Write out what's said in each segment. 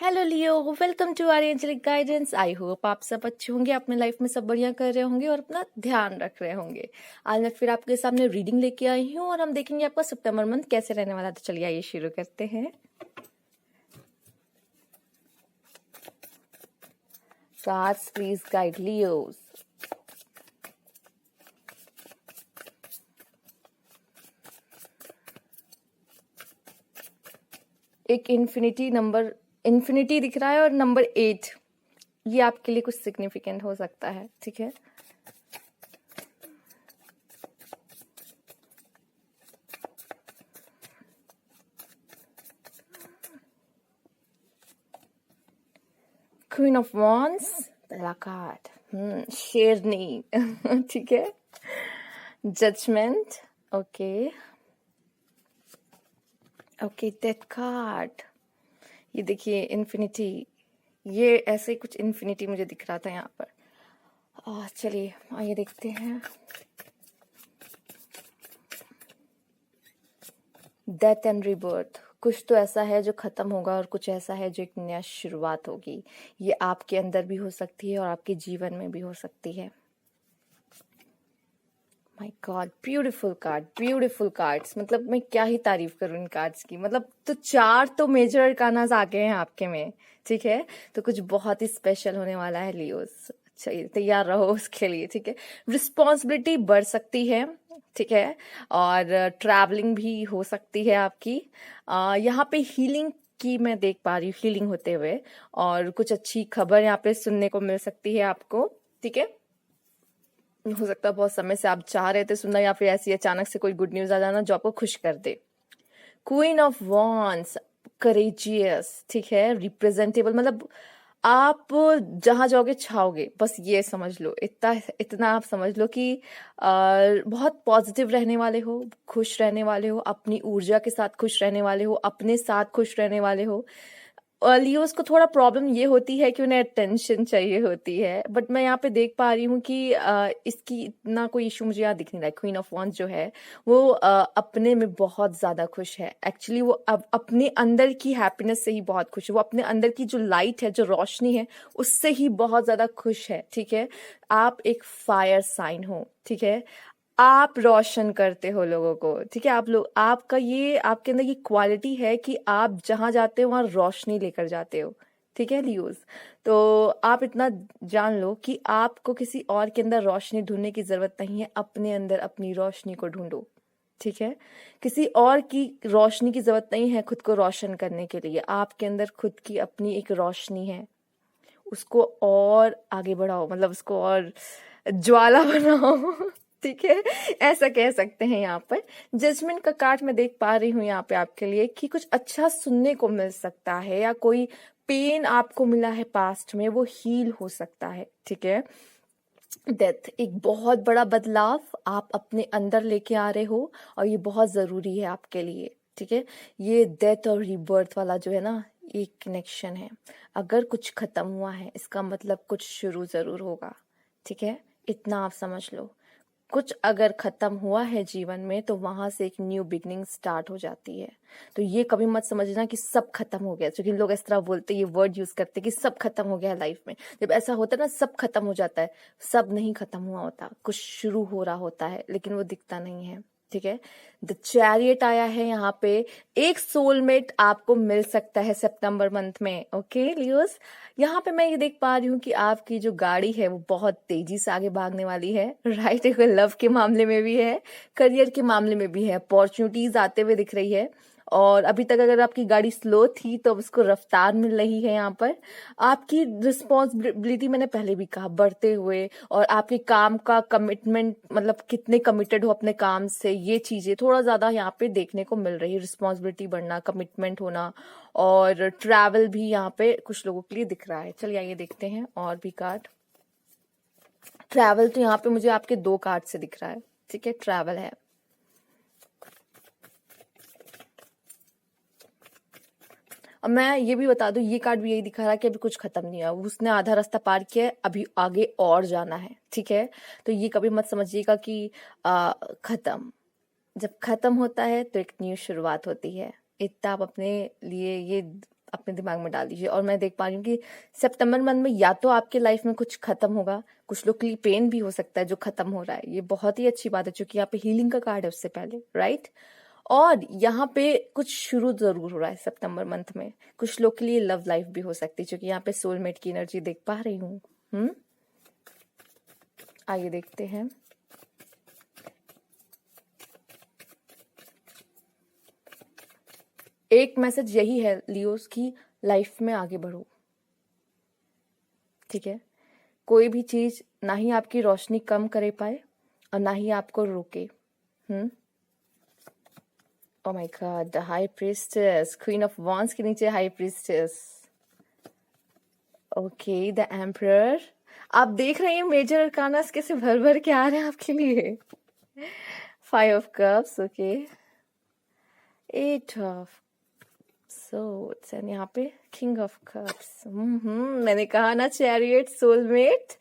Hello Leo, welcome to our angelic guidance. I hope आप सब अच्छे होंगे, अपने लाइफ में सब बढ़िया कर रहे होंगे और अपना ध्यान रख रहे होंगे। आज मैं फिर आपके सामने रीडिंग लेके आई हूँ और हम देखेंगे आपका सितंबर मंथ कैसे रहने वाला है। तो चलिए आइए शुरू करते हैं। Cards please guide Leos. एक इन्फिनिटी दिख रहा है और नंबर 8। ये आपके लिए कुछ सिग्निफिकेंट हो सकता है, ठीक है। क्वीन ऑफ वॉन्ड्स, पहला कार्ड शेरनी ठीक है। Judgement, okay okay. Death card, ये देखिए इन्फिनिटी, ये ऐसे ही कुछ इन्फिनिटी मुझे दिख रहा था यहाँ पर। चलिए आइए देखते हैं। डेथ एंड रिबर्थ, कुछ तो ऐसा है जो खत्म होगा और कुछ ऐसा है जो एक नया शुरुआत होगी। ये आपके अंदर भी हो सकती है और आपके जीवन में भी हो सकती है। My God, beautiful card, beautiful cards. मतलब मैं क्या ही तारीफ करूं इन कार्ड्स की। मतलब तो 4 तो मेजर अरकानास आ गए हैं आपके में, ठीक है। तो कुछ बहुत ही स्पेशल होने वाला है लियोस। अच्छा, तैयार रहो उसके लिए, ठीक है। रिस्पॉन्सिबिलिटी बढ़ सकती है, ठीक है। और ट्रैवलिंग भी हो सकती है आपकी। यहाँ पे हीलिंग की मैं देख पा रही हूँ, हीलिंग होते हुए। और कुछ अच्छी खबर यहाँ पे सुनने को मिल सकती है आपको, ठीक है। हो सकता है बहुत समय से आप चाह रहे थे सुनना, या फिर ऐसी अचानक से कोई गुड न्यूज आ जाना जो आपको खुश कर दे। क्वीन ऑफ वॉन्ड्स, करेजियस, ठीक है। रिप्रेजेंटेबल, मतलब आप जहां जाओगे छाओगे, बस ये समझ लो। इतना इतना आप समझ लो कि बहुत पॉजिटिव रहने वाले हो, खुश रहने वाले हो, अपनी ऊर्जा के साथ खुश रहने वाले हो, अपने साथ खुश रहने वाले हो। लियोस को थोड़ा प्रॉब्लम ये होती है कि उन्हें अटेंशन चाहिए होती है, बट मैं यहाँ पे देख पा रही हूँ कि इसकी इतना कोई इशू मुझे यहाँ दिख नहीं रहा है। क्वीन ऑफ वॉन्ड्स जो है वो अपने में बहुत ज्यादा खुश है। एक्चुअली वो अब अपने अंदर की हैप्पीनेस से ही बहुत खुश है। वो अपने अंदर की जो लाइट है, जो रोशनी है, उससे ही बहुत ज्यादा खुश है, ठीक है। आप एक फायर साइन हो, ठीक है। आप रोशन करते हो लोगों को, ठीक है। आप लोग, आपका ये आपके अंदर ये क्वालिटी है कि आप जहां जाते हो वहां रोशनी लेकर जाते हो, ठीक है लियोस। तो आप इतना जान लो कि आपको किसी और के अंदर रोशनी ढूंढने की जरूरत नहीं है। अपने अंदर अपनी रोशनी को ढूंढो, ठीक है। किसी और की रोशनी की जरूरत नहीं है खुद को रोशन करने के लिए। आपके अंदर खुद की अपनी एक रोशनी है, उसको और आगे बढ़ाओ, मतलब उसको और ज्वाला बनाओ ठीक है, ऐसा कह सकते हैं। यहाँ पर जजमेंट का कार्ड मैं देख पा रही हूँ यहाँ पे आपके लिए कि कुछ अच्छा सुनने को मिल सकता है, या कोई पेन आपको मिला है पास्ट में वो हील हो सकता है, ठीक है। डेथ, एक बहुत बड़ा बदलाव आप अपने अंदर लेके आ रहे हो और ये बहुत जरूरी है आपके लिए, ठीक है। ये डेथ और रीबर्थ वाला जो है ना, ये कनेक्शन है। अगर कुछ खत्म हुआ है इसका मतलब कुछ शुरू जरूर होगा, ठीक है। इतना आप समझ लो। कुछ अगर खत्म हुआ है जीवन में तो वहां से एक न्यू बिगनिंग स्टार्ट हो जाती है। तो ये कभी मत समझना कि सब खत्म हो गया, क्योंकि लोग इस तरह बोलते, ये वर्ड यूज करते कि सब खत्म हो गया है लाइफ में। जब ऐसा होता है ना, सब खत्म हो जाता है, सब नहीं खत्म हुआ होता, कुछ शुरू हो रहा होता है, लेकिन वो दिखता नहीं है, ठीक है। द चैरियट आया है यहाँ पे। एक सोलमेट आपको मिल सकता है सितंबर मंथ में, ओके लियोस। यहाँ पे मैं ये देख पा रही हूँ कि आपकी जो गाड़ी है वो बहुत तेजी से आगे भागने वाली है, राइट। एक लव के मामले में भी है, करियर के मामले में भी है, अपॉर्चुनिटीज आते हुए दिख रही है। और अभी तक अगर आपकी गाड़ी स्लो थी तो अब उसको रफ्तार मिल रही है। यहाँ पर आपकी रिस्पॉन्सिबिलिटी, मैंने पहले भी कहा, बढ़ते हुए, और आपके काम का कमिटमेंट, मतलब कितने कमिटेड हो अपने काम से, ये चीजें थोड़ा ज्यादा यहाँ पे देखने को मिल रही है। रिस्पॉन्सिबिलिटी बढ़ना, कमिटमेंट होना, और ट्रैवल भी यहाँ पे कुछ लोगों के लिए दिख रहा है। चलिए आइए देखते हैं और भी कार्ड। ट्रैवल तो यहाँ पे मुझे आपके 2 कार्ड से दिख रहा है, ठीक है। ट्रैवल है। अब मैं ये भी बता दूं, ये कार्ड भी यही दिखा रहा है कि अभी कुछ खत्म नहीं हुआ, उसने आधा रास्ता पार किया है, अभी आगे और जाना है, ठीक है। तो ये कभी मत समझिएगा कि खत्म। जब खत्म होता है तो एक न्यू शुरुआत होती है। इतना आप अपने लिए ये अपने दिमाग में डाल दीजिए। और मैं देख पा रही हूँ कि सितंबर मंथ में या तो आपके लाइफ में कुछ खत्म होगा, कुछ लोग के लिए पेन भी हो सकता है जो खत्म हो रहा है, ये बहुत ही अच्छी बात है क्योंकि यहाँ पे हीलिंग का कार्ड है उससे पहले, राइट। और यहाँ पे कुछ शुरू जरूर हो रहा है सितंबर मंथ में, कुछ लोग के लिए लव लाइफ भी हो सकती है क्योंकि यहाँ पे सोलमेट की एनर्जी देख पा रही हूँ। आइए देखते हैं। एक मैसेज यही है लियोस की लाइफ में आगे बढ़ो, ठीक है। कोई भी चीज ना ही आपकी रोशनी कम करे पाए और ना ही आपको रोके। Oh my God, the high priestess, queen of wands के नीचे high priestess. Okay, the emperor. आप देख रहे हैं मेजर अरकानास कैसे भर भर के आ रहे हैं आपके लिए। 5 of cups, okay, 8 of swords and यहाँ पे किंग ऑफ कप्स। मैंने कहा ना चैरियट, सोलमेट।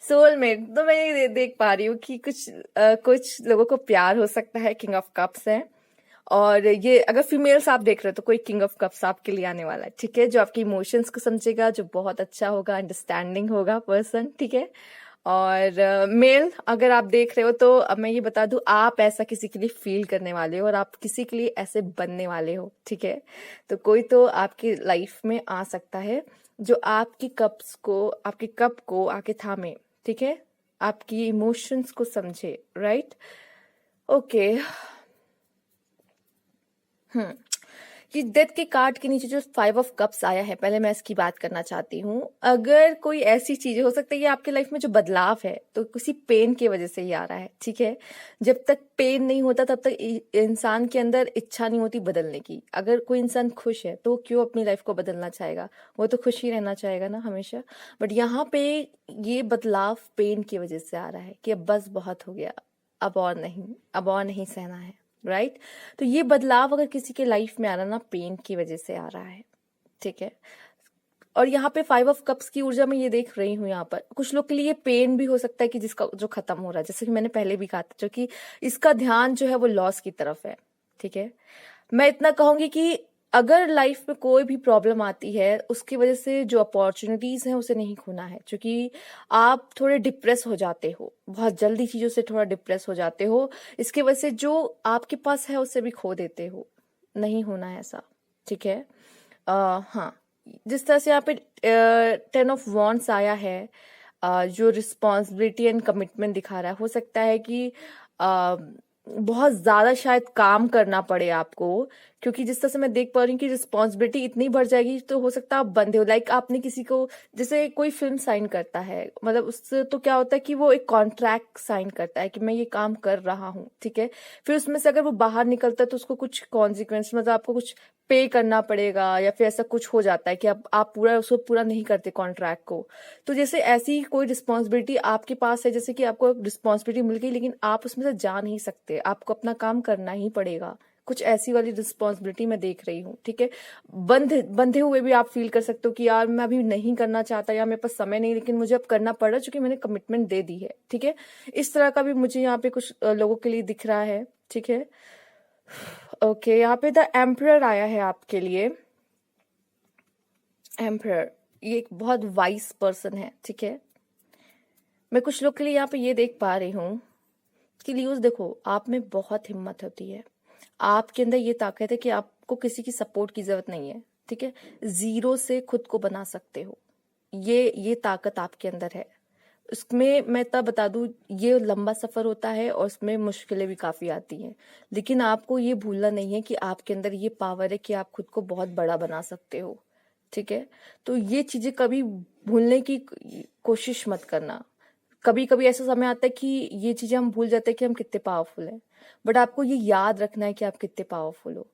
तो मैं ये देख पा रही हूँ कि कुछ लोगों को प्यार हो सकता है, किंग ऑफ कप्स है। और ये अगर फीमेल्स आप देख रहे हो तो कोई किंग ऑफ कप्स आपके लिए आने वाला है, ठीक है, जो आपके इमोशंस को समझेगा, जो बहुत अच्छा होगा, अंडरस्टैंडिंग होगा पर्सन, ठीक है। और मेल अगर आप देख रहे हो तो अब मैं ये बता दूं, आप ऐसा किसी के लिए फील करने वाले हो और आप किसी के लिए ऐसे बनने वाले हो, ठीक है। तो कोई तो आपकी लाइफ में आ सकता है जो आपकी आपके कप को आके थामे, ठीक है, आपकी इमोशंस को समझे, राइट। ओके, ये डेथ के कार्ड के नीचे जो 5 ऑफ कप्स आया है, पहले मैं इसकी बात करना चाहती हूँ। अगर कोई ऐसी चीज हो सकता है ये आपके लाइफ में जो बदलाव है तो किसी पेन की वजह से ही आ रहा है, ठीक है। जब तक पेन नहीं होता तब तक इंसान के अंदर इच्छा नहीं होती बदलने की। अगर कोई इंसान खुश है तो क्यों अपनी लाइफ को बदलना चाहेगा, वो तो खुश ही रहना चाहेगा ना हमेशा। बट यहाँ पे ये बदलाव पेन की वजह से आ रहा है कि अब बस बहुत हो गया, अब और नहीं सहना है, राइट। तो ये बदलाव अगर किसी के लाइफ में आ रहा ना, पेन की वजह से आ रहा है, ठीक है। और यहाँ पे 5 ऑफ कप्स की ऊर्जा में ये देख रही हूँ, यहाँ पर कुछ लोग के लिए पेन भी हो सकता है कि जिसका जो खत्म हो रहा है, जैसे कि मैंने पहले भी कहा था, जो कि इसका ध्यान जो है वो लॉस की तरफ है, ठीक है। मैं इतना कहूंगी कि अगर लाइफ में कोई भी प्रॉब्लम आती है उसकी वजह से जो अपॉर्चुनिटीज हैं उसे नहीं खोना है, क्योंकि आप थोड़े डिप्रेस हो जाते हो, बहुत जल्दी चीजों से थोड़ा डिप्रेस हो जाते हो, इसकी वजह से जो आपके पास है उसे भी खो देते हो। नहीं होना है ऐसा, ठीक है। हाँ, जिस तरह से यहाँ पे 10 ऑफ वॉन्ड्स आया है, जो रिस्पॉन्सिबिलिटी एंड कमिटमेंट दिखा रहा है, हो सकता है कि बहुत ज्यादा शायद काम करना पड़े आपको, क्योंकि जिस तरह से मैं देख पा रही हूँ कि रिस्पॉन्सिबिलिटी इतनी बढ़ जाएगी तो हो सकता है आप बंधे हो। लाइक आपने किसी को, जैसे कोई फिल्म साइन करता है, मतलब उससे तो क्या होता है कि वो एक कॉन्ट्रैक्ट साइन करता है कि मैं ये काम कर रहा हूँ, ठीक है। फिर उसमें से अगर वो बाहर निकलता है तो उसको कुछ कॉन्सिक्वेंस, मतलब आपको कुछ पे करना पड़ेगा या फिर ऐसा कुछ हो जाता है कि आप पूरा उसको पूरा नहीं करते कॉन्ट्रैक्ट को। तो जैसे ऐसी कोई रिस्पॉन्सिबिलिटी आपके पास है, जैसे कि आपको रिस्पॉन्सिबिलिटी मिल गई लेकिन आप उसमें से जा नहीं सकते, आपको अपना काम करना ही पड़ेगा, कुछ ऐसी वाली रिस्पॉन्सिबिलिटी मैं देख रही हूँ, ठीक है। बंधे हुए भी आप फील कर सकते हो कि यार मैं अभी नहीं करना चाहता या मेरे पास समय नहीं, लेकिन मुझे अब करना पड़ रहा है क्योंकि मैंने कमिटमेंट दे दी है, ठीक है। इस तरह का भी मुझे यहाँ पे कुछ लोगों के लिए दिख रहा है, ठीक है। ओके, यहाँ पे द एम्परर आया है आपके लिए। एम्परर ये एक बहुत वाइज पर्सन है, ठीक है। मैं कुछ लोग के लिए यहाँ पे ये देख पा रही हूँ कि लियोस देखो, आप में बहुत हिम्मत होती है, आपके अंदर ये ताकत है कि आपको किसी की सपोर्ट की जरूरत नहीं है, ठीक है। जीरो से खुद को बना सकते हो, ये ताकत आपके अंदर है। उसमें मैं तब बता दूं, ये लंबा सफर होता है और उसमें मुश्किलें भी काफी आती हैं, लेकिन आपको ये भूलना नहीं है कि आपके अंदर ये पावर है कि आप खुद को बहुत बड़ा बना सकते हो, ठीक है। तो ये चीजें कभी भूलने की कोशिश मत करना। कभी कभी ऐसा समय आता है कि ये चीजें हम भूल जाते हैं कि हम कितने पावरफुल हैं, बट आपको ये याद रखना है कि आप कितने पावरफुल हो।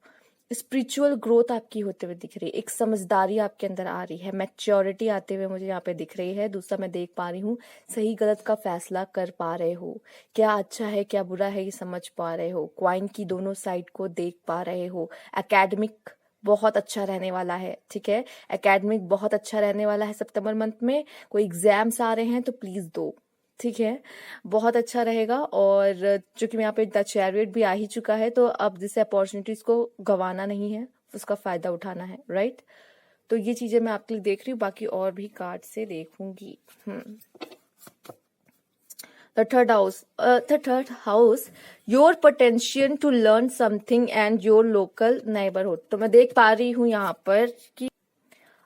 स्पिरिचुअल ग्रोथ आपकी होते हुए दिख रही है, एक समझदारी आपके अंदर आ रही है, मैच्योरिटी आते हुए मुझे यहाँ पे दिख रही है। दूसरा मैं देख पा रही हूँ सही गलत का फैसला कर पा रहे हो, क्या अच्छा है क्या बुरा है ये समझ पा रहे हो, क्वाइन की दोनों साइड को देख पा रहे हो। एकेडमिक बहुत अच्छा रहने वाला है, ठीक है। एकेडमिक बहुत अच्छा रहने वाला है सितंबर मंथ में। कोई एग्जाम्स आ रहे हैं तो प्लीज दो, ठीक है, बहुत अच्छा रहेगा। और चूंकि यहाँ पे द चैरियट भी आ ही चुका है, तो अब जिसे अपॉर्चुनिटीज को गंवाना नहीं है, उसका फायदा उठाना है, राइट। तो ये चीजें मैं आपके लिए देख रही हूँ, बाकी और भी कार्ड से देखूंगी। The third house, your potential to learn something and your local neighborhood। तो मैं देख पा रही हूँ यहाँ पर कि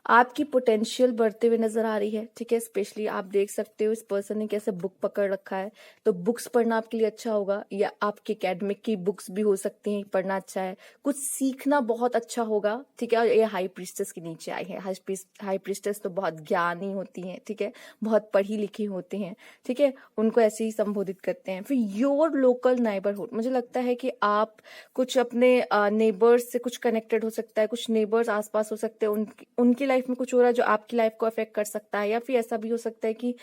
आपकी पोटेंशियल बढ़ते हुए नजर आ रही है, ठीक है। स्पेशली आप देख सकते हो इस पर्सन ने कैसे बुक पकड़ रखा है, तो बुक्स पढ़ना आपके लिए अच्छा होगा, या आपके एकेडमिक की बुक्स भी हो सकती हैं, पढ़ना अच्छा है, कुछ सीखना बहुत अच्छा होगा, ठीक है। और ये हाई प्रीस्टेस के नीचे आई है। हाई प्रीस्टेस तो बहुत ज्ञानी होती हैं, ठीक है, बहुत पढ़ी लिखी होती हैं, ठीक है, उनको ऐसे ही संबोधित करते हैं। फिर योर लोकल नेबरहुड, मुझे लगता है कि आप कुछ अपने नेबर्स से कुछ कनेक्टेड हो सकता है, कुछ नेबर्स आसपास हो सकते हैं, उनकी लाइफ में कुछ हो रहा है जो आपकी लाइफ को अफेक्ट कर सकता है, या फिर ऐसा भी हो सकता है कि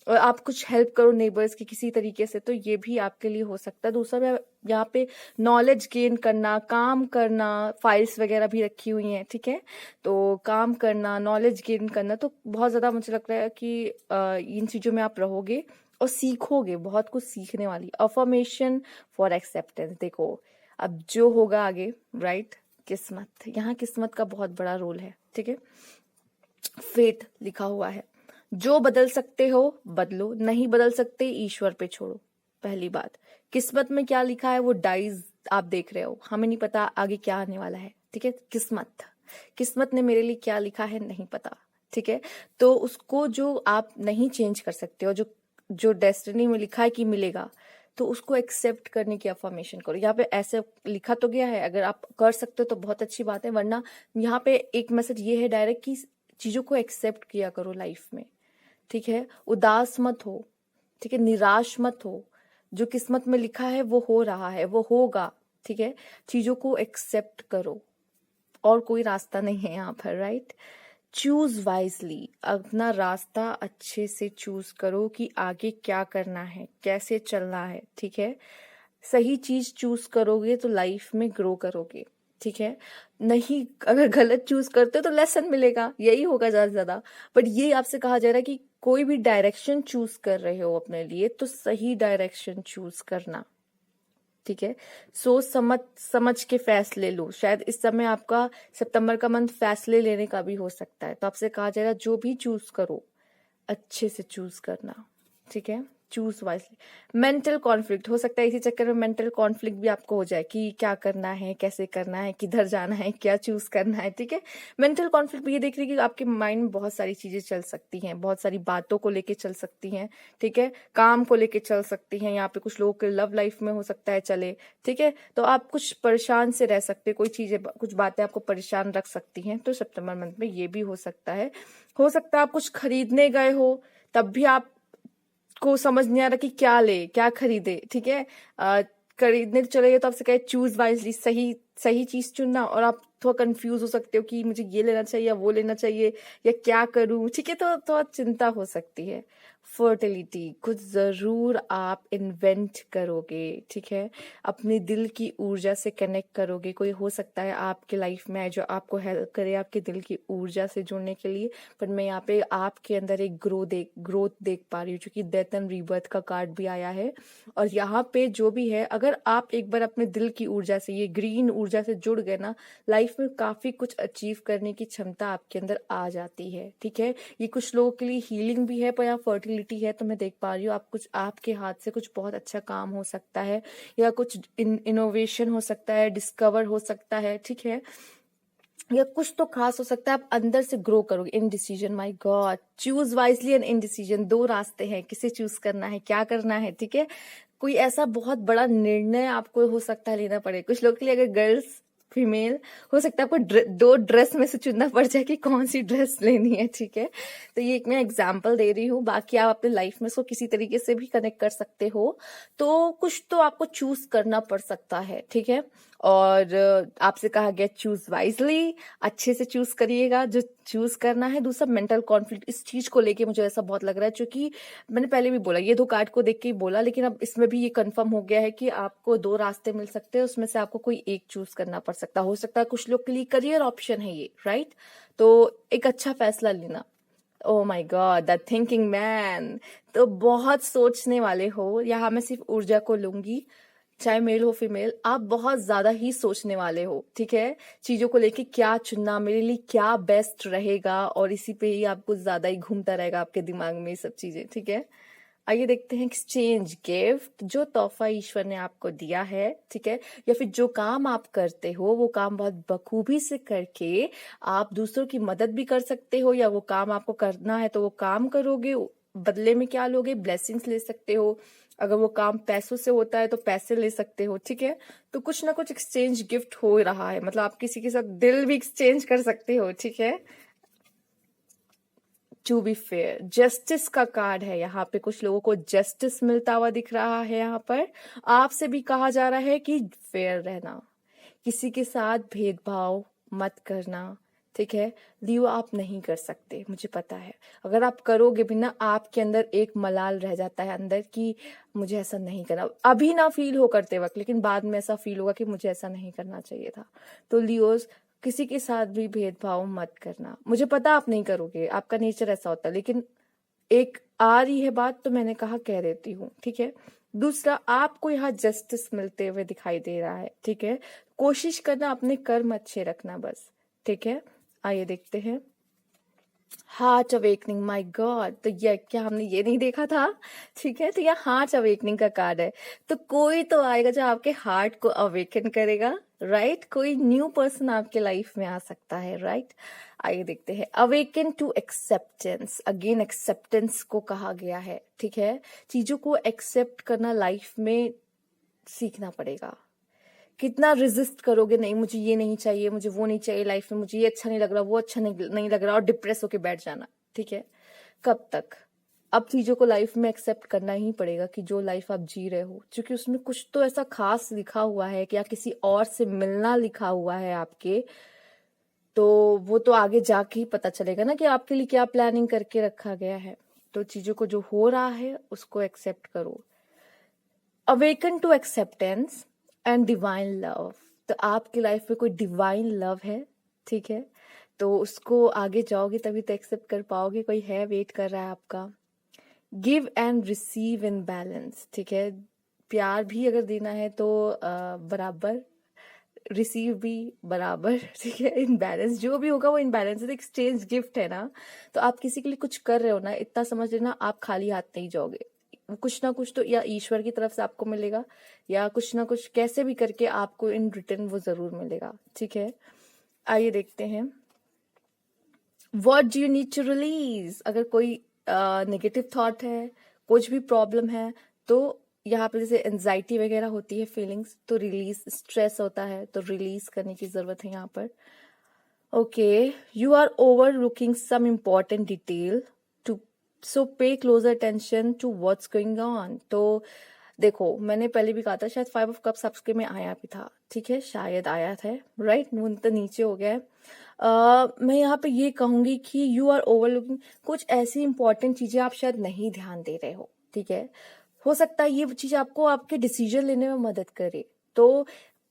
आप कुछ हेल्प करो नेबर्स की किसी तरीके से, तो ये भी आपके लिए हो सकता है। दूसरा यहाँ पे नॉलेज गेन करना, काम करना, फाइल्स वगैरह भी रखी हुई हैं, ठीक है, तो काम करना, नॉलेज गेन करना, तो बहुत ज्यादा मुझे लगता है कि इन चीजों में आप रहोगे और सीखोगे, बहुत कुछ सीखने वाली। अफर्मेशन फॉर एक्सेप्टेंस, देखो अब जो होगा आगे, राइट, किस्मत, यहाँ किस्मत का बहुत बड़ा रोल है, ठीक है। फेट लिखा हुआ है, जो बदल सकते हो बदलो, नहीं बदल सकते ईश्वर पे छोड़ो। पहली बात, किस्मत में क्या लिखा है वो डाइज आप देख रहे हो, हमें नहीं पता आगे क्या आने वाला है, ठीक है। किस्मत ने मेरे लिए क्या लिखा है नहीं पता, ठीक है, तो उसको जो आप नहीं चेंज कर सकते हो, जो डेस्टिनी में लिखा है कि मिलेगा, तो उसको एक्सेप्ट करने की अफर्मेशन करो। यहाँ पे ऐसे लिखा तो गया है, अगर आप कर सकते हो तो बहुत अच्छी बात है, वरना यहाँ पे एक मैसेज ये है डायरेक्ट कि चीजों को एक्सेप्ट किया करो लाइफ में, ठीक है। उदास मत हो, ठीक है, निराश मत हो, जो किस्मत में लिखा है वो हो रहा है, वो होगा, ठीक है। चीजों को एक्सेप्ट करो, और कोई रास्ता नहीं है यहाँ पर, राइट। चूज वाइजली, अपना रास्ता अच्छे से चूज करो कि आगे क्या करना है, कैसे चलना है, ठीक है। सही चीज चूज करोगे तो लाइफ में ग्रो करोगे, ठीक है। नहीं, अगर गलत चूज करते हो तो लेसन मिलेगा, यही होगा ज्यादा से ज्यादा। बट ये आपसे कहा जा रहा है कि कोई भी डायरेक्शन चूज कर रहे हो अपने लिए तो सही डायरेक्शन चूज करना, ठीक है। सोच समझ के फैसले लो। शायद इस समय आपका सितंबर का मंथ फैसले लेने का भी हो सकता है, तो आपसे कहा जा रहा है जो भी चूज करो अच्छे से चूज करना, ठीक है। Choose wisely. मेंटल कॉन्फ्लिक्ट हो सकता है, इसी चक्कर में मेंटल कॉन्फ्लिक्ट भी आपको हो जाए कि क्या करना है, कैसे करना है, किधर जाना है, क्या चूज करना है, ठीक है। मेंटल कॉन्फ्लिक्ट भी ये देख रही है कि आपके माइंड में बहुत सारी चीजें चल सकती हैं, बहुत सारी बातों को लेके चल सकती हैं, ठीक है, काम को लेके चल सकती हैं, यहाँ पे कुछ लोगों के लव लाइफ में हो सकता है चले, ठीक है। तो आप कुछ परेशान से रह सकते, कोई चीजें, कुछ बातें आपको परेशान रख सकती हैं, तो सितंबर मंथ में ये भी हो सकता है। हो सकता है आप कुछ खरीदने गए हो, तब भी आप को समझ नहीं आ रहा कि क्या ले, क्या खरीदे, ठीक है। खरीदने चले गए तो आपसे कहे चूज वाइजली, सही सही चीज चुनना, और आप थोड़ा कंफ्यूज हो सकते हो कि मुझे ये लेना चाहिए या वो लेना चाहिए या क्या करूं, ठीक है, तो थोड़ा चिंता हो सकती है। फर्टिलिटी, कुछ जरूर आप इन्वेंट करोगे, ठीक है, अपने दिल की ऊर्जा से कनेक्ट करोगे। कोई हो सकता है आपके लाइफ में आए जो आपको हेल्प करे आपके दिल की ऊर्जा से जुड़ने के लिए, पर मैं यहाँ पे आपके अंदर एक ग्रोथ देख पा रही हूँ, क्योंकि डेथ एंड रीबर्थ का कार्ड भी आया है। और यहाँ पे जो भी है, अगर आप एक बार अपने दिल की ऊर्जा से, ये ग्रीन ऊर्जा से जुड़ गए ना, लाइफ में काफी कुछ अचीव करने की क्षमता आपके अंदर आ जाती है, ठीक है। ये कुछ लोगों के लिए हीलिंग भी है, पर यहाँ फर्टिलिटी है, तो मैं देख पा रही हूँ आप कुछ, आपके हाथ से कुछ बहुत अच्छा काम हो सकता है, या कुछ इनोवेशन हो सकता है, डिस्कवर हो सकता है, ठीक है, या कुछ तो खास हो सकता है, आप अंदर से ग्रो करोगे। In decision, my God, choose wisely and in decision, दो रास्ते हैं, किसे चूज करना है, क्या करना है, ठीक है। कोई ऐसा बहुत बड़ा निर्णय आपको हो सकता है लेना पड़े। कुछ लोग के लिए, अगर गर्ल्स फीमेल, हो सकता है आपको दो ड्रेस में से चुनना पड़ जाए कि कौन सी ड्रेस लेनी है, ठीक है। तो ये एक मैं एग्जांपल दे रही हूँ, बाकी आप अपने लाइफ में इसको किसी तरीके से भी कनेक्ट कर सकते हो, तो कुछ तो आपको चूज करना पड़ सकता है, ठीक है। और आपसे कहा गया चूज वाइजली, अच्छे से चूज करिएगा जो चूज करना है। दूसरा, मेंटल कॉन्फ्लिक्ट, इस चीज को लेके मुझे ऐसा बहुत लग रहा है, क्योंकि मैंने पहले भी बोला, ये दो कार्ड को देख के ही बोला, लेकिन अब इसमें भी ये कंफर्म हो गया है कि आपको दो रास्ते मिल सकते हैं, उसमें से आपको कोई एक चूज करना पड़ सकता हो सकता है कुछ लोग के लिए करियर ऑप्शन है ये, राइट। तो एक अच्छा फैसला लेना। ओ माई गॉड, द थिंकिंग मैन, तो बहुत सोचने वाले हो। यहाँ मैं सिर्फ ऊर्जा को लूंगी चाहे मेल हो फीमेल, आप बहुत ज्यादा ही सोचने वाले हो, ठीक है, चीजों को लेके क्या चुनना, मेरे लिए क्या बेस्ट रहेगा, और इसी पे ही आपको ज्यादा ही घूमता रहेगा आपके दिमाग में ये सब चीजें, ठीक है। आइए देखते हैं एक्सचेंज गिफ्ट, जो तोहफा ईश्वर ने आपको दिया है, ठीक है, या फिर जो काम आप करते हो वो काम बहुत बखूबी से करके आप दूसरों की मदद भी कर सकते हो, या वो काम आपको करना है तो वो काम करोगे, बदले में क्या लोगे, ब्लेसिंग्स ले सकते हो, अगर वो काम पैसों से होता है तो पैसे ले सकते हो, ठीक है। तो कुछ ना कुछ एक्सचेंज गिफ्ट हो रहा है, मतलब आप किसी के साथ दिल भी एक्सचेंज कर सकते हो, ठीक है। टू बी फेयर, जस्टिस का कार्ड है यहाँ पे, कुछ लोगों को जस्टिस मिलता हुआ दिख रहा है यहाँ पर। आपसे भी कहा जा रहा है कि फेयर रहना, किसी के साथ भेदभाव मत करना, ठीक है। लियो आप नहीं कर सकते, मुझे पता है, अगर आप करोगे भी ना आपके अंदर एक मलाल रह जाता है अंदर कि मुझे ऐसा नहीं करना, अभी ना फील हो करते वक्त, लेकिन बाद में ऐसा फील होगा कि मुझे ऐसा नहीं करना चाहिए था। तो लियोस, किसी के साथ भी भेदभाव मत करना, मुझे पता आप नहीं करोगे, आपका नेचर ऐसा होता है, लेकिन एक आ रही है बात तो मैंने कहा कह देती हूँ, ठीक है। दूसरा, आपको यहाँ जस्टिस मिलते हुए दिखाई दे रहा है, ठीक है। कोशिश करना अपने कर्म अच्छे रखना बस, ठीक है। आइए देखते हैं हार्ट अवेकनिंग, माय गॉड, तो ये क्या हमने ये नहीं देखा था, ठीक है। तो यह हार्ट अवेकनिंग का कार्ड है, तो कोई तो आएगा जो आपके हार्ट को अवेकन करेगा, राइट, कोई न्यू पर्सन आपके लाइफ में आ सकता है, राइट। आइए देखते हैं awaken to acceptance, again acceptance को कहा गया है, ठीक है। चीजों को एक्सेप्ट करना लाइफ में सीखना पड़ेगा, कितना रेजिस्ट करोगे, नहीं मुझे ये नहीं चाहिए, मुझे वो नहीं चाहिए लाइफ में, मुझे ये अच्छा नहीं लग रहा, वो अच्छा नहीं लग रहा, और डिप्रेस होके बैठ जाना, ठीक है, कब तक। अब चीजों को लाइफ में एक्सेप्ट करना ही पड़ेगा कि जो लाइफ आप जी रहे हो, क्योंकि उसमें कुछ तो ऐसा खास लिखा हुआ है कि या किसी और से मिलना लिखा हुआ है आपके, तो वो तो आगे जाके ही पता चलेगा ना कि आपके लिए क्या प्लानिंग करके रखा गया है। तो चीजों को जो हो रहा है उसको एक्सेप्ट करो, awaken to acceptance and divine love, तो आपकी लाइफ में कोई डिवाइन लव है, ठीक है, तो उसको आगे जाओगे तभी तो एक्सेप्ट कर पाओगे, कोई है वेट कर रहा है आपका। Give and receive in balance, ठीक है, प्यार भी अगर देना है तो बराबर, रिसीव भी बराबर, ठीक है, इन बैलेंस, जो भी होगा वो इन बैलेंस है, एक्सचेंज गिफ्ट है ना, तो आप किसी के लिए कुछ कर रहे हो ना, इतना समझ लेना आप खाली हाथ नहीं जाओगे, कुछ ना कुछ तो या ईश्वर की तरफ से आपको मिलेगा, या कुछ ना कुछ कैसे भी करके आपको इन रिटर्न वो जरूर मिलेगा, ठीक है। आइए देखते हैं what do you need to release, अगर कोई नेगेटिव थॉट है, कुछ भी प्रॉब्लम है, तो यहाँ पे जैसे एंजाइटी वगैरह होती है फीलिंग्स, तो रिलीज, स्ट्रेस होता है तो रिलीज करने की जरूरत है यहाँ पर। Okay, you are overlooking some important detail too, so pay closer attention to what's going on. तो देखो, मैंने पहले भी कहा था, शायद 5 of Cups आपके में आया भी था, ठीक है, शायद आया था, राइट, वो तो नीचे हो गया है। मैं यहाँ पे ये कहूंगी कि यू आर ओवरलुकिंग, कुछ ऐसी इंपॉर्टेंट चीजें आप शायद नहीं ध्यान दे रहे हो, ठीक है, हो सकता है ये चीज आपको आपके डिसीजन लेने में मदद करे, तो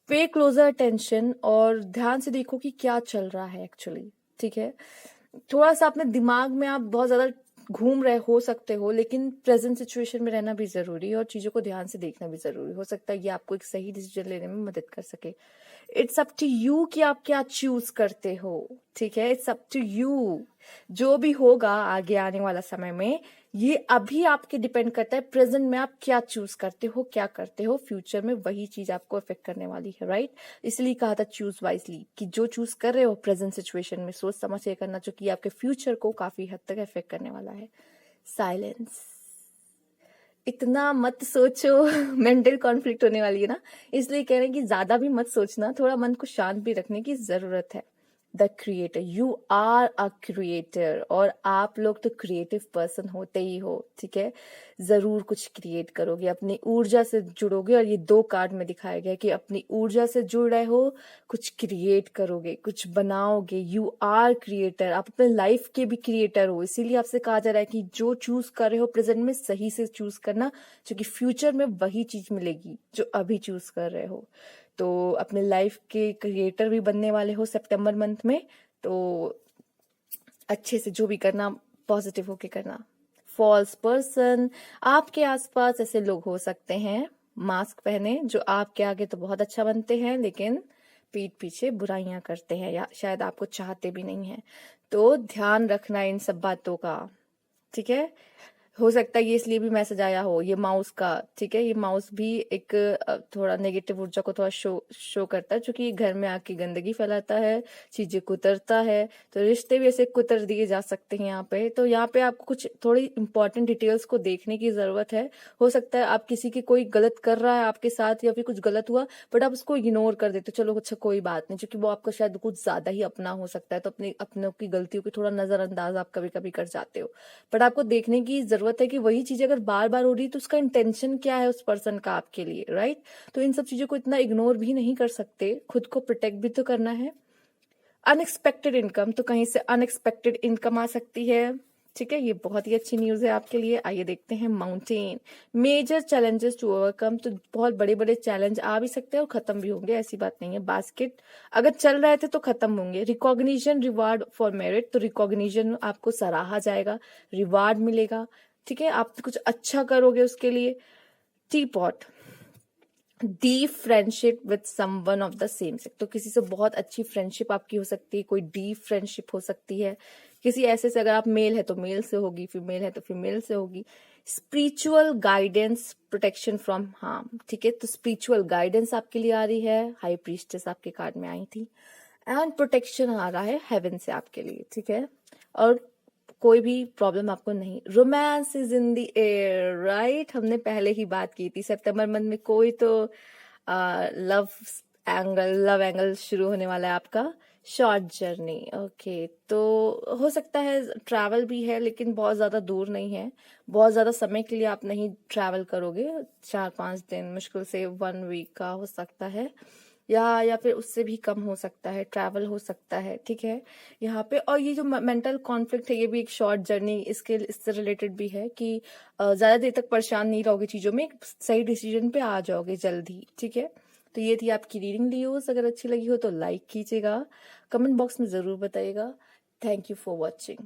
पे क्लोजर अटेंशन और ध्यान से देखो कि क्या चल रहा है एक्चुअली, ठीक है। थोड़ा सा अपने दिमाग में आप बहुत ज्यादा घूम रहे हो सकते हो, लेकिन प्रेजेंट सिचुएशन में रहना भी जरूरी है और चीजों को ध्यान से देखना भी जरूरी हो सकता है ये आपको एक सही डिसीजन लेने में मदद कर सके। इट्स अप टू यू कि आप क्या चूज करते हो, ठीक है, इट्स अप टू यू, जो भी होगा आगे आने वाला समय में, ये अभी आपके डिपेंड करता है प्रेजेंट में आप क्या चूज करते हो, क्या करते हो, फ्यूचर में वही चीज आपको अफेक्ट करने वाली है, राइट। इसलिए कहा था चूज वाइजली, कि जो चूज कर रहे हो प्रेजेंट सिचुएशन में सोच समझ के करना, जो कि आपके फ्यूचर को काफी हद तक अफेक्ट करने वाला है। साइलेंस, इतना मत सोचो मेंटल कॉन्फ्लिक्ट होने वाली है ना, इसलिए कह रहे हैं कि ज्यादा भी मत सोचना, थोड़ा मन को शांत भी रखने की जरूरत है। The creator, you are a creator, और आप लोग तो क्रिएटिव पर्सन होते ही हो, ठीक है, जरूर कुछ क्रिएट करोगे, अपनी ऊर्जा से जुड़ोगे, और ये 2 कार्ड में दिखाया गया कि अपनी ऊर्जा से जुड़ रहे हो, कुछ क्रिएट करोगे, कुछ बनाओगे, यू आर क्रिएटर, आप अपने लाइफ के भी क्रिएटर हो, इसीलिए आपसे कहा जा रहा है कि जो चूज कर रहे हो प्रेजेंट में सही से चूज करना, क्योंकि फ्यूचर में वही चीज मिलेगी जो अभी चूज कर रहे हो। तो अपने लाइफ के क्रिएटर भी बनने वाले हो सितंबर मंथ में, तो अच्छे से जो भी करना पॉजिटिव होके करना। फॉल्स पर्सन, आपके आसपास ऐसे लोग हो सकते हैं मास्क पहने जो आपके आगे तो बहुत अच्छा बनते हैं लेकिन पीठ पीछे बुराइयां करते हैं या शायद आपको चाहते भी नहीं है। तो ध्यान रखना इन सब बातों का, ठीक है। हो सकता है ये इसलिए भी मैसेज आया हो, ये माउस का, ठीक है। ये माउस भी एक थोड़ा नेगेटिव ऊर्जा को थोड़ा शो करता है, क्योंकि घर में आके गंदगी फैलाता है, चीजें कुतरता है, तो रिश्ते भी ऐसे कुतर दिए जा सकते हैं यहाँ पे। तो यहाँ पे आपको कुछ थोड़ी इंपॉर्टेंट डिटेल्स को देखने की जरूरत है। हो सकता है आप किसी की कोई गलत कर रहा है आपके साथ या फिर कुछ गलत हुआ, बट आप उसको इग्नोर कर देते हो, चलो अच्छा कोई बात नहीं, क्योंकि वो आपका शायद कुछ ज्यादा ही अपना हो सकता है, तो अपनों की गलतियों की थोड़ा नजरअंदाज आप कभी कभी कर जाते हो। बट आपको देखने की जरूरत है कि वही चीज अगर बार बार हो रही है तो उसका इंटेंशन क्या है उस पर्सन का आपके लिए, राइट। तो इन सब चीजों को इतना इग्नोर भी नहीं कर सकते, खुद को प्रोटेक्ट भी तो करना है। अनएक्सपेक्टेड इनकम, तो कहीं से अनएक्सपेक्टेड इनकम आ सकती है, ठीक है। ये बहुत ही अच्छी न्यूज है आपके लिए। आइए देखते हैं mountain, major challenges to overcome, तो बहुत बड़े बड़े चैलेंज आ भी सकते हैं और खत्म भी होंगे, ऐसी बात नहीं है। बास्केट, अगर चल रहे थे तो खत्म होंगे। रिकॉग्निशन, रिवार्ड फॉर मेरिट, तो रिकॉग्निशन आपको सराहा जाएगा, रिवार्ड मिलेगा, ठीक है, आप कुछ अच्छा करोगे उसके लिए। T pot, deep friendship with someone of the same sex, तो किसी से बहुत अच्छी फ्रेंडशिप आपकी हो सकती है, कोई डीप फ्रेंडशिप हो सकती है किसी ऐसे से। अगर आप मेल है तो मेल से होगी, फीमेल है तो फीमेल से होगी। Spiritual guidance, protection from harm, ठीक है, तो स्पिरिचुअल गाइडेंस आपके लिए आ रही है, हाई प्रीस्टेस आपके कार्ड में आई थी, एंड प्रोटेक्शन आ रहा है हेवन से आपके लिए, ठीक है। और कोई भी प्रॉब्लम आपको नहीं। Romance is in the air, right, हमने पहले ही बात की थी, सितंबर मंथ में कोई तो लव एंगल शुरू होने वाला है आपका। शॉर्ट जर्नी, ओके, तो हो सकता है ट्रैवल भी है लेकिन बहुत ज्यादा दूर नहीं है, बहुत ज्यादा समय के लिए आप नहीं ट्रैवल करोगे, 4-5 दिन, मुश्किल से 1 वीक का हो सकता है, या फिर उससे भी कम हो सकता है, ट्रैवल हो सकता है, ठीक है यहाँ पे। और ये जो मेंटल कॉन्फ्लिक्ट है ये भी एक शॉर्ट जर्नी इससे रिलेटेड भी है कि ज्यादा देर तक परेशान नहीं रहोगे चीजों में, एक सही डिसीजन पे आ जाओगे जल्दी, ठीक है। तो ये थी आपकी रीडिंग लियोस, अगर अच्छी लगी हो तो लाइक कीजिएगा, कमेंट बॉक्स में जरूर बताइएगा। Thank you for watching.